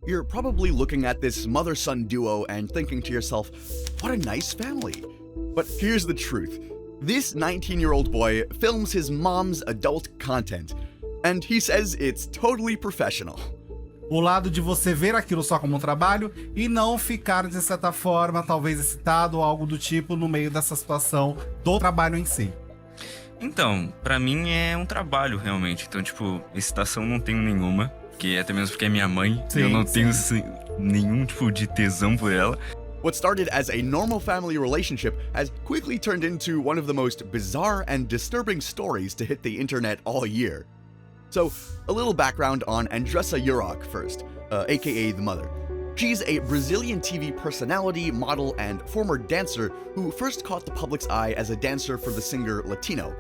You're probably looking at this mother-son duo and thinking to yourself, what a nice family. But here's the truth. This 19-year-old boy films his mom's adult content, and he says it's totally professional. O lado de você ver aquilo só como um trabalho e não ficar, de certa forma, talvez excitado ou algo do tipo no meio dessa situação do trabalho em si. Então, pra mim é um trabalho, realmente. Então, tipo, excitação não tenho nenhuma. Que até mesmo porque é minha mãe. Sim, eu não tenho nenhum tipo de tesão por ela. What started as a normal family relationship has quickly turned into one of the most bizarre and disturbing stories to hit the internet all year. So, a little background on Andresa Urach first, aka the mother. She's a Brazilian TV personality, model, and former dancer who first caught the public's eye as a dancer for the singer Latino.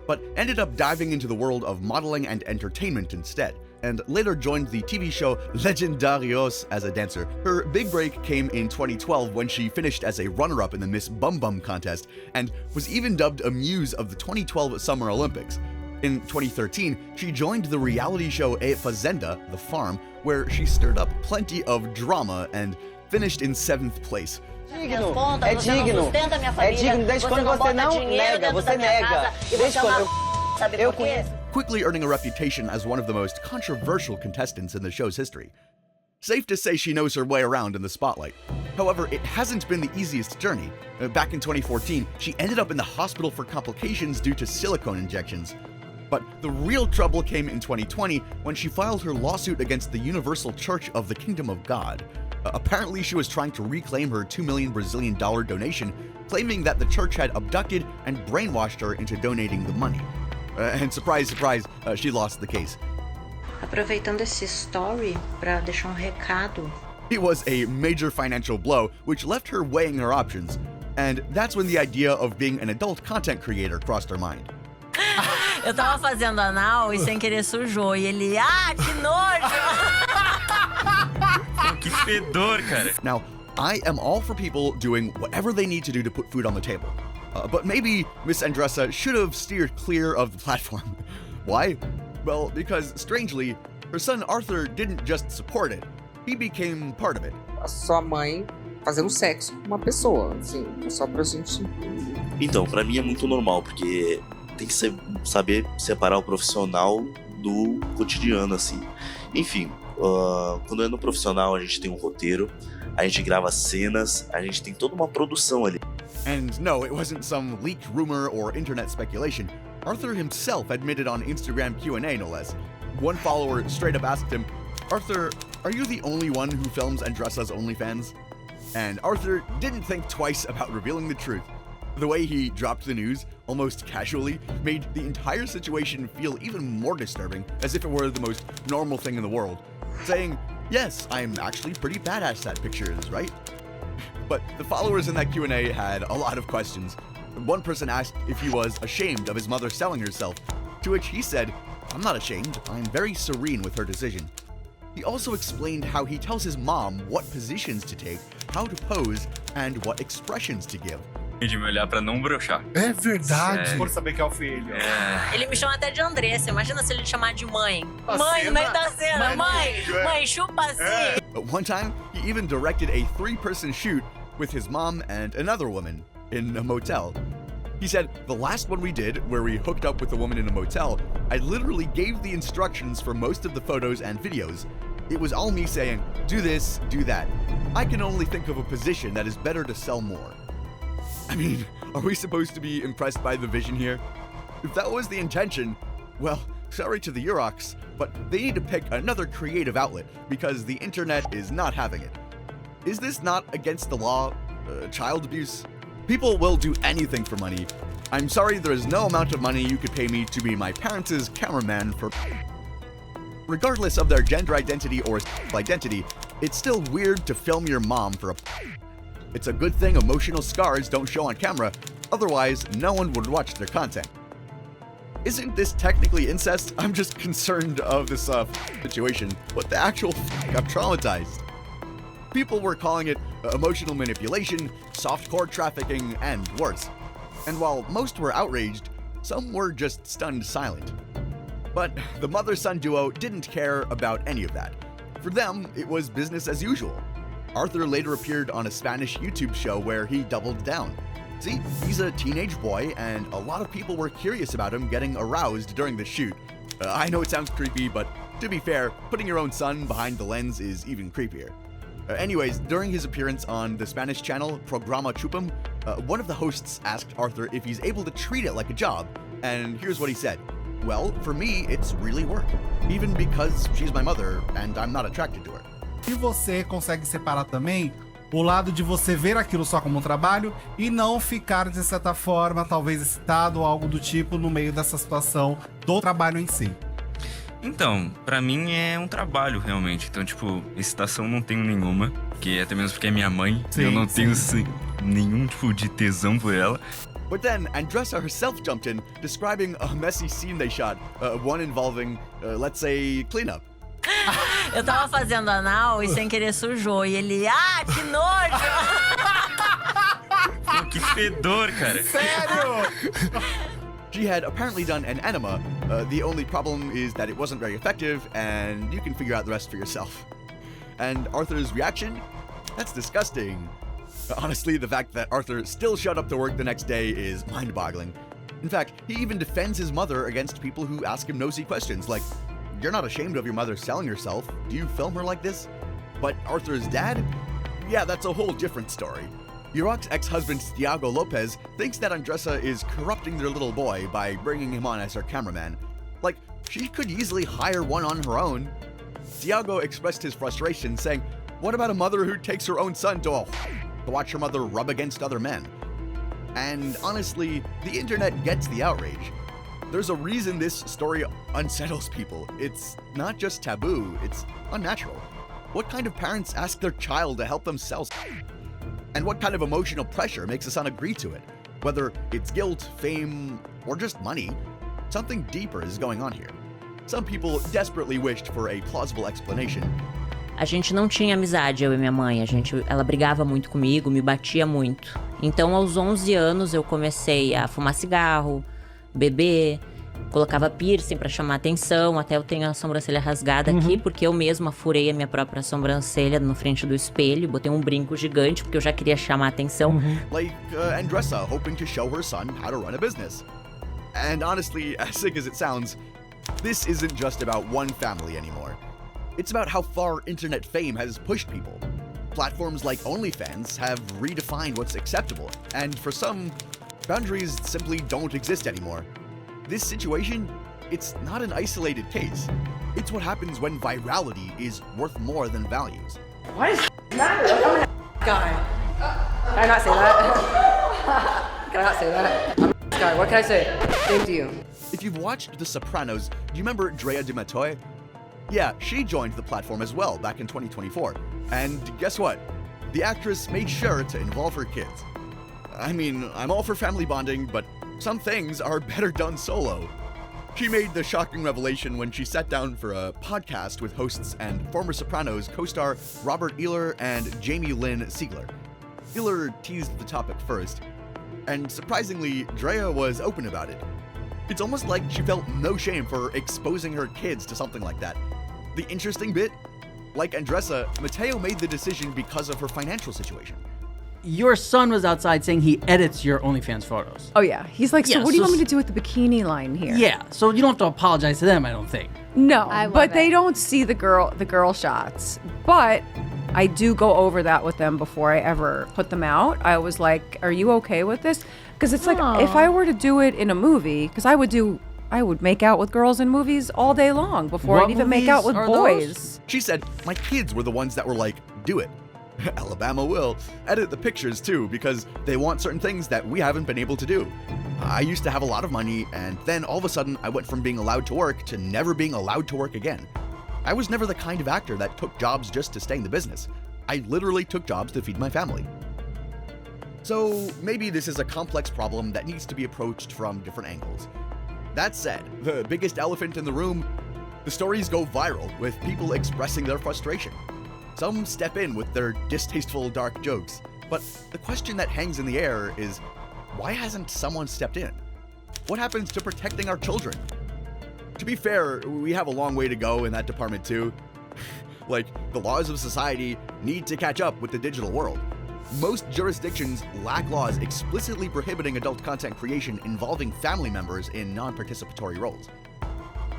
But ended up diving into the world of modeling and entertainment instead, and later joined the TV show Legendarios as a dancer. Her big break came in 2012 when she finished as a runner-up in the Miss Bum Bum contest, and was even dubbed a muse of the 2012 Summer Olympics. In 2013, she joined the reality show A Fazenda, The Farm, where she stirred up plenty of drama and finished in 7th place. É digno. Desde quando você não nega, você nega. Desde quando eu conheço. Quickly earning a reputation as one of the most controversial contestants in the show's history. Safe to say she knows her way around in the spotlight. However, it hasn't been the easiest journey. Back in 2014, she ended up in the hospital for complications due to silicone injections. But the real trouble came in 2020 when she filed her lawsuit against the Universal Church of the Kingdom of God. Apparently, she was trying to reclaim her $2 million Brazilian donation, claiming that the church had abducted and brainwashed her into donating the money. And surprise, surprise, she lost the case. Aproveitando esse story para deixar recado. It was a major financial blow, which left her weighing her options. And that's when the idea of being an adult content creator crossed her mind. Eu tava fazendo anal e sem querer sujou. E ele, que nojo! Que fedor, cara. Now, I am all for people doing whatever they need to do to put food on the table. But maybe Miss Andresa should have steered clear of the platform. Why? Well, because strangely, her son Arthur didn't just support it. He became part of it. A sua mãe fazendo sexo com uma pessoa, assim, só pra gente... Então, pra mim é muito normal, porque tem que saber separar o profissional do cotidiano, assim. Enfim, quando é no profissional, a gente tem um roteiro, a gente grava cenas, a gente tem toda uma produção ali. And no, it wasn't some leaked rumor or internet speculation. Arthur himself admitted on Instagram Q&A, no less. One follower straight up asked him, "Arthur, are you the only one who films Andresa's OnlyFans?" And Arthur didn't think twice about revealing the truth. The way he dropped the news, almost casually, made the entire situation feel even more disturbing, as if it were the most normal thing in the world. Saying, "Yes, I'm actually pretty badass at pictures, right?" But the followers in that Q&A had a lot of questions. One person asked if he was ashamed of his mother selling herself, to which he said, "I'm not ashamed, I'm very serene with her decision." He also explained how he tells his mom what positions to take, how to pose, and what expressions to give. De me olhar pra não broxar. É verdade. Sério? Por saber que é o filho. Ele me chama até de Andressa. Imagina se ele te chamar de mãe. A Mãe, cena. no meio da cena. Mãe, chupa assim. One time, he even directed a 3-person shoot with his mom and another woman in a motel. He said, "The last one we did, where we hooked up with a woman in a motel, I literally gave the instructions for most of the photos and videos. It was all me saying, do this, do that. I can only think of a position that is better to sell more." I mean, are we supposed to be impressed by the vision here? If that was the intention, well, sorry to the Urachs, but they need to pick another creative outlet because the internet is not having it. Is this not against the law? Child abuse? People will do anything for money. I'm sorry there is no amount of money you could pay me to be my parents' cameraman for... Regardless of their gender identity or identity, it's still weird to film your mom for a... It's a good thing emotional scars don't show on camera, otherwise no one would watch their content. Isn't this technically incest? I'm just concerned of this situation. What the actual I'm traumatized. People were calling it emotional manipulation, softcore trafficking, and worse. And while most were outraged, some were just stunned silent. But the mother-son duo didn't care about any of that. For them, it was business as usual. Arthur later appeared on a Spanish YouTube show where he doubled down. See, he's a teenage boy, and a lot of people were curious about him getting aroused during the shoot. I know it sounds creepy, but to be fair, putting your own son behind the lens is even creepier. Anyways, during his appearance on the Spanish channel Programa Chupam, one of the hosts asked Arthur if he's able to treat it like a job, and here's what he said. Well, for me, it's really work. Even because she's my mother, and I'm not attracted to her. E você consegue separar também o lado de você ver aquilo só como um trabalho e não ficar, de certa forma, talvez excitado ou algo do tipo no meio dessa situação do trabalho em si. Então, pra mim é um trabalho, realmente. Então, tipo, excitação não tenho nenhuma. Que até mesmo porque é minha mãe. Sim, eu não sim. tenho nenhum tipo de tesão por ela. But then, Andresa herself jumped in, describing a messy scene they shot, one involving, let's say, cleanup. Eu tava fazendo anal e sem querer sujou. E ele, que nojo! Pô, que fedor, cara. Sério? She had apparently done an enema. The only problem is that it wasn't very effective, and you can figure out the rest for yourself. And Arthur's reaction? That's disgusting. Honestly, the fact that Arthur still showed up to work the next day is mind-boggling. In fact, he even defends his mother against people who ask him nosy questions like, "You're not ashamed of your mother selling herself. Do you film her like this?" But Arthur's dad? Yeah, that's a whole different story. Urach's ex-husband, Thiago Lopez, thinks that Andresa is corrupting their little boy by bringing him on as her cameraman. Like, she could easily hire one on her own. Thiago expressed his frustration, saying, "What about a mother who takes her own son to watch her mother rub against other men?" And honestly, the internet gets the outrage. There's a reason this story unsettles people. It's not just taboo, it's unnatural. What kind of parents ask their child to help themselves? And what kind of emotional pressure makes a son agree to it? Whether it's guilt, fame, or just money, something deeper is going on here. Some people desperately wished for a plausible explanation. A gente não tinha amizade, eu e minha mãe. Ela brigava muito comigo, me batia muito. Então, aos 11 anos, eu comecei a fumar cigarro, beber, colocava piercing pra chamar atenção. Até eu tenho a sobrancelha rasgada aqui, porque eu mesma furei a minha própria sobrancelha no frente do espelho. Botei um brinco gigante, porque eu já queria chamar atenção. Like Andresa hoping to show her son how to run a business. And honestly, as sick as it sounds, this isn't just about one family anymore. It's about how far internet fame has pushed people. Platforms like OnlyFans have redefined what's acceptable, and for some, boundaries simply don't exist anymore. This situation, it's not an isolated case. It's what happens when virality is worth more than values. Why does matter? I'm a guy. Can I not say that? Can I not say that? I'm a guy. What can I say? Same to you. If you've watched The Sopranos, do you remember Andrea Di Matteo? Yeah, she joined the platform as well back in 2024. And guess what? The actress made sure to involve her kids. I mean, I'm all for family bonding, but some things are better done solo. She made the shocking revelation when she sat down for a podcast with hosts and former Sopranos co-star Robert Ehler and Jamie Lynn Sigler. Ehler teased the topic first, and surprisingly, Drea was open about it. It's almost like she felt no shame for exposing her kids to something like that. The interesting bit? Like Andresa, Matteo made the decision because of her financial situation. Your son was outside saying he edits your OnlyFans photos. Oh yeah, he's like, so what do you want me to do with the bikini line here? Yeah, so you don't have to apologize to them, I don't think. No, but they don't see the girl shots. But I do go over that with them before I ever put them out. I was like, are you okay with this? Because it's like, if I were to do it in a movie, because I would make out with girls in movies all day long before I'd even make out with boys. She said, my kids were the ones that were like, do it. Alabama will edit the pictures too, because they want certain things that we haven't been able to do. I used to have a lot of money, and then all of a sudden I went from being allowed to work to never being allowed to work again. I was never the kind of actor that took jobs just to stay in the business. I literally took jobs to feed my family. So maybe this is a complex problem that needs to be approached from different angles. That said, the biggest elephant in the room, the stories go viral with people expressing their frustration. Some step in with their distasteful dark jokes, but the question that hangs in the air is, why hasn't someone stepped in? What happens to protecting our children? To be fair, we have a long way to go in that department too. Like, the laws of society need to catch up with the digital world. Most jurisdictions lack laws explicitly prohibiting adult content creation involving family members in non-participatory roles.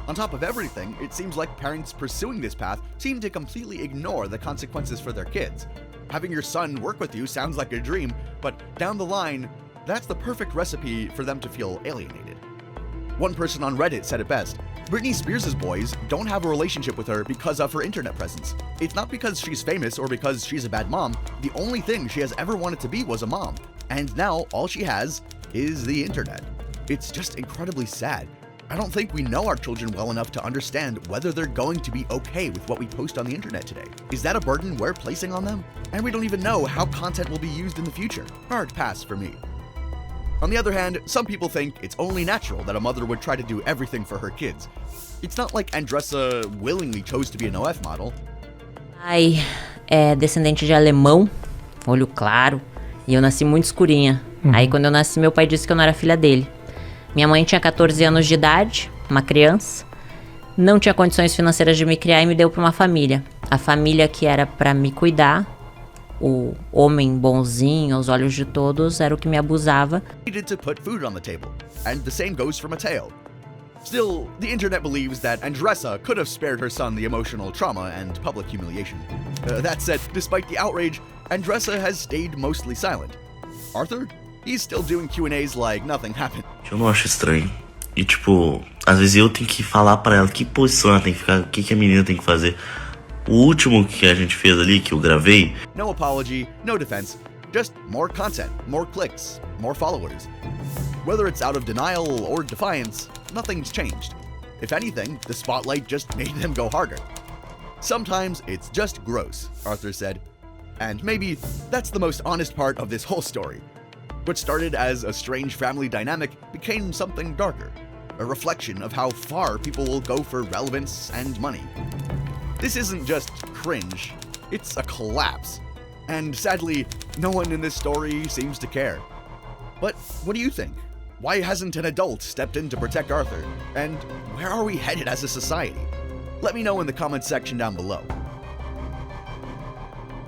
On top of everything, it seems like parents pursuing this path seem to completely ignore the consequences for their kids. Having your son work with you sounds like a dream, but down the line, that's the perfect recipe for them to feel alienated. One person on Reddit said it best: Britney Spears' boys don't have a relationship with her because of her internet presence. It's not because she's famous or because she's a bad mom. The only thing she has ever wanted to be was a mom. And now all she has is the internet. It's just incredibly sad. I don't think we know our children well enough to understand whether they're going to be okay with what we post on the internet today. Is that a burden we're placing on them? And we don't even know how content will be used in the future. Hard pass for me. On the other hand, some people think it's only natural that a mother would try to do everything for her kids. It's not like Andresa willingly chose to be an OF model. Ai, é descendente de alemão, olho claro, e eu nasci muito escurinha. Aí quando eu nasci, meu pai disse que eu não era filha dele. Minha mãe tinha 14 anos de idade, uma criança, não tinha condições financeiras de me criar e me deu para uma família. A família que era para me cuidar, o homem bonzinho aos olhos de todos, era o que me abusava. Needed to put food on the table, and the same goes for Mateo. Still, the internet believes that Andresa could have spared her son the emotional trauma and public humiliation. That said, despite the outrage, Andresa has stayed mostly silent. Arthur? He's still doing Q&As like nothing happened. Eu não acho estranho. E tipo, às vezes eu tenho que falar pra ela que posição ela tem que ficar, o que a menina tem que fazer. O último que a gente fez ali, que eu gravei... No apology, no defense, just more content, more clicks, more followers. Whether it's out of denial or defiance, nothing's changed. If anything, the spotlight just made them go harder. Sometimes it's just gross, Arthur said. And maybe that's the most honest part of this whole story. What started as a strange family dynamic became something darker, a reflection of how far people will go for relevance and money. This isn't just cringe, it's a collapse. And sadly, no one in this story seems to care. But what do you think? Why hasn't an adult stepped in to protect Arthur? And where are we headed as a society? Let me know in the comments section down below.